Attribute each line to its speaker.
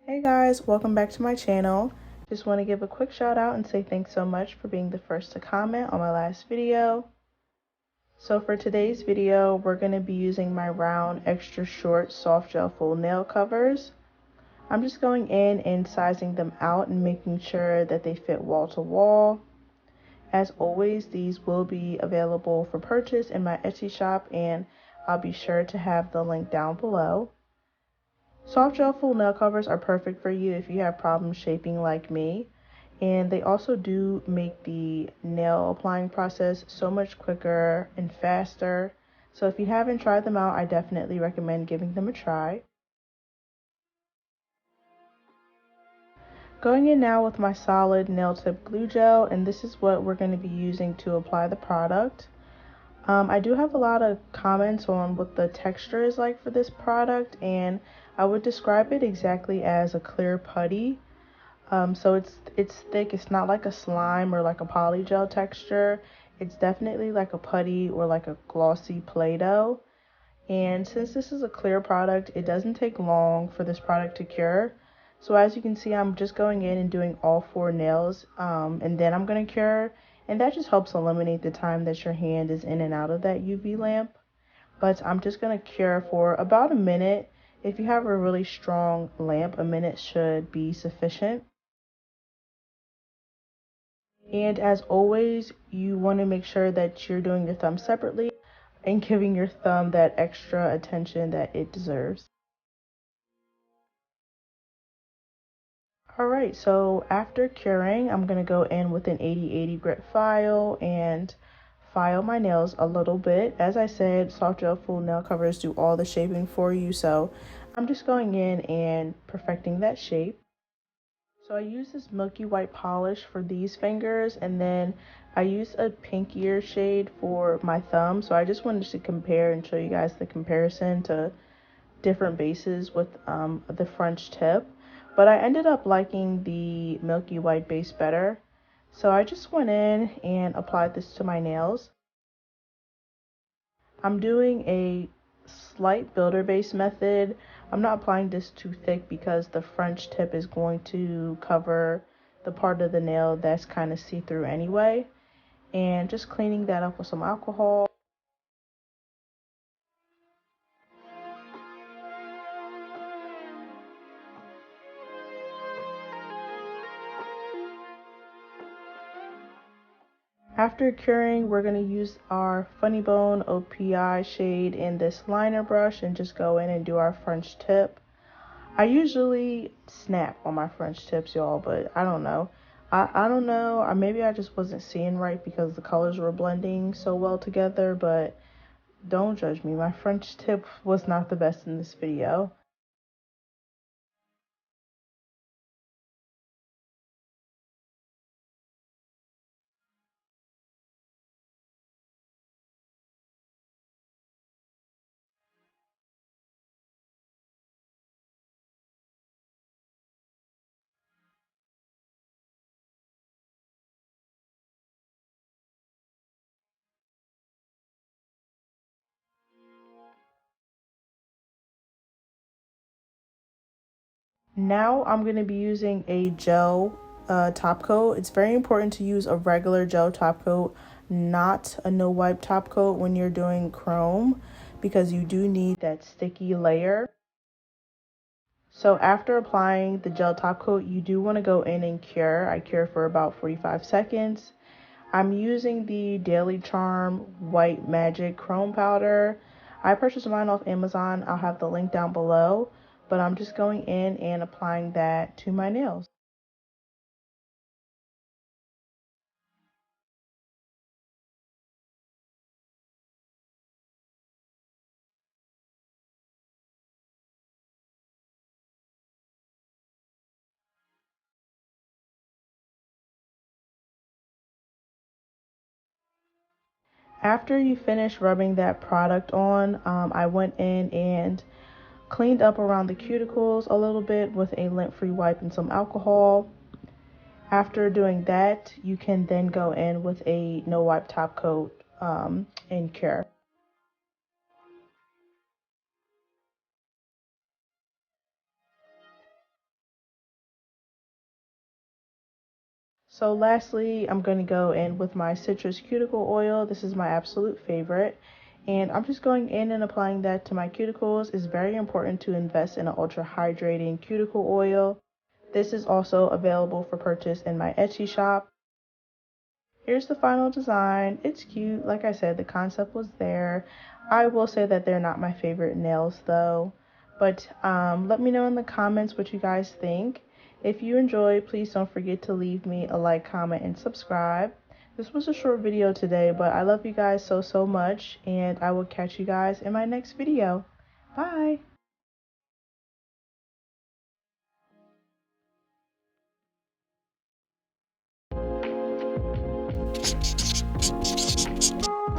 Speaker 1: Hey guys, welcome back to my channel. Just want to give a quick shout out and say thanks so much for being the first to comment on my last video. So for today's video, we're going to be using my round extra short soft gel full nail covers. I'm just going in and sizing them out and making sure that they fit wall to wall. As always, these will be available for purchase in my Etsy shop, and I'll be sure to have the link down below. Soft gel full nail covers are perfect for you if you have problems shaping like me, and they also do make the nail applying process so much quicker and faster. So if you haven't tried them out, I definitely recommend giving them a try. Going in now with my solid nail tip glue gel, and this is what we're going to be using to apply the product. I do have a lot of comments on what the texture is like for this product, and I would describe it exactly as a clear putty. So it's thick. It's not like a slime or like a poly gel texture. It's definitely like a putty or like a glossy Play-Doh. And since this is a clear product, it doesn't take long for this product to cure. So as you can see, I'm just going in and doing all 4 nails, and then I'm going to cure. And that just helps eliminate the time that your hand is in and out of that UV lamp. But I'm just going to cure for about a minute. If you have a really strong lamp, a minute should be sufficient. And as always, you want to make sure that you're doing your thumb separately and giving your thumb that extra attention that it deserves. Alright, so after curing, I'm going to go in with an 80/80 grit file and file my nails a little bit. As I said, soft gel full nail covers do all the shaping for you, so I'm just going in and perfecting that shape. So I use this milky white polish for these fingers, and then I use a pinkier shade for my thumb. So I just wanted to compare and show you guys the comparison to different bases with the French tip. But I ended up liking the milky white base better. So I just went in and applied this to my nails. I'm doing a slight builder base method. I'm not applying this too thick because the French tip is going to cover the part of the nail that's kind of see-through anyway. And just cleaning that up with some alcohol. After curing, we're going to use our Funny Bone OPI shade in this liner brush and just go in and do our French tip. I usually snap on my French tips, y'all, but I don't know. I don't know. Maybe I just wasn't seeing right because the colors were blending so well together, but don't judge me. My French tip was not the best in this video. Now I'm going to be using a gel top coat. It's very important to use a regular gel top coat, not a no wipe top coat when you're doing chrome, because you do need that sticky layer. So after applying the gel top coat, you do want to go in and cure. I cure for about 45 seconds. I'm using the Daily Charm White Magic Chrome Powder. I purchased mine off Amazon. I'll have the link down below. But I'm just going in and applying that to my nails. After you finish rubbing that product on, I went in and cleaned up around the cuticles a little bit with a lint-free wipe and some alcohol. After doing that, you can then go in with a no wipe top coat and cure. So lastly, I'm going to go in with my citrus cuticle oil. This is my absolute favorite. And I'm just going in and applying that to my cuticles. It's very important to invest in an ultra hydrating cuticle oil. This is also available for purchase in my Etsy shop. Here's the final design. It's cute. Like I said, the concept was there. I will say that they're not my favorite nails though. But let me know in the comments what you guys think. If you enjoyed, please don't forget to leave me a like, comment, and subscribe. This was a short video today, but I love you guys so much, and I will catch you guys in my next video. Bye!